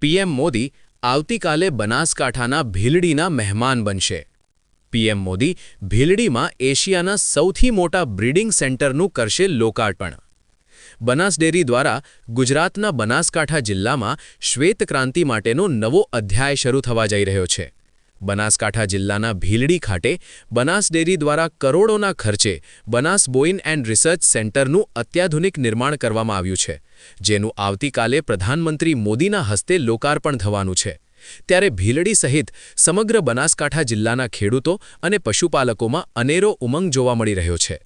PM Modi આવતીકાલે બનાસકાંઠાના ભીલડીના મહેમાન બનશે. પીએમ મોદી ભીલડીમાં એશિયાના સૌથી મોટા બ્રીડિંગ સેન્ટરનું કરશે લોકાર્પણ. બનાસ ડેરી દ્વારા ગુજરાતના બનાસકાંઠા જિલ્લામાં શ્વેતક્રાંતિ માટેનો નવો અધ્યાય શરૂ થવા જઈ રહ્યો છે. બનાસકાંઠા જિલ્લાના ભીલડી ખાતે બનાસ ડેરી દ્વારા કરોડોના ખર્ચે બનાસ બોઇન એન્ડ રિસર્ચ સેન્ટરનું અત્યાધુનિક નિર્માણ કરવામાં આવ્યું છે, જેનું આવતીકાલે પ્રધાનમંત્રી મોદીના હસ્તે લોકાર્પણ થવાનું છે. ત્યારે ભીલડી સહિત સમગ્ર બનાસકાંઠા જિલ્લાના ખેડૂતો અને પશુપાલકોમાં અનેરો ઉમંગ જોવા મળી રહ્યો છે.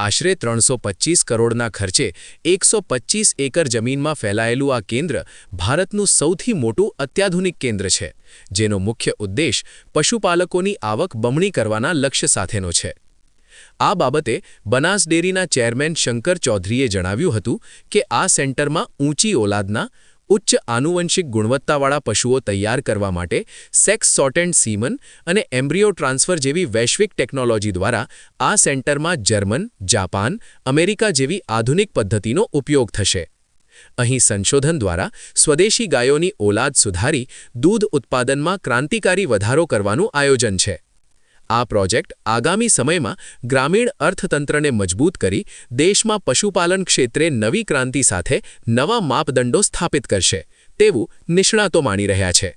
આશરે 325 કરોડના ખર્ચે 125 એકર જમીનમાં ફેલાયેલું આ કેન્દ્ર ભારતનું સૌથી મોટું અત્યાધુનિક કેન્દ્ર છે, જેનો મુખ્ય ઉદ્દેશ પશુપાલકોની આવક બમણી કરવાના લક્ષ્ય સાથેનો છે. આ બાબતે બનાસ ડેરીના ચેરમેન શંકર ચૌધરીએ જણાવ્યું હતું કે આ સેન્ટરમાં ઊંચી ઓલાદના ઉચ્ચ આનુવંશિક ગુણવત્તાવાળા પશુઓ તૈયાર કરવા માટે સેક્સ સોર્ટેડ સીમન અને એમ્બ્રિયો ટ્રાન્સફર જેવી વૈશ્વિક ટેકનોલોજી દ્વારા આ સેન્ટરમાં જર્મન, જાપાન, અમેરિકા જેવી આધુનિક પદ્ધતિનો ઉપયોગ થશે. અહીં સંશોધન દ્વારા સ્વદેશી ગાયોની ઓલાદ સુધારી દૂધ ઉત્પાદનમાં ક્રાંતિકારી વધારો કરવાનું આયોજન છે. આ પ્રોજેક્ટ આગામી સમયમાં ગ્રામીણ અર્થતંત્રને મજબૂત કરી દેશમાં પશુપાલન ક્ષેત્રે નવી ક્રાંતિ સાથે નવા માપદંડો સ્થાપિત કરશે તેવું નિષ્ણાતો માની રહ્યા છે.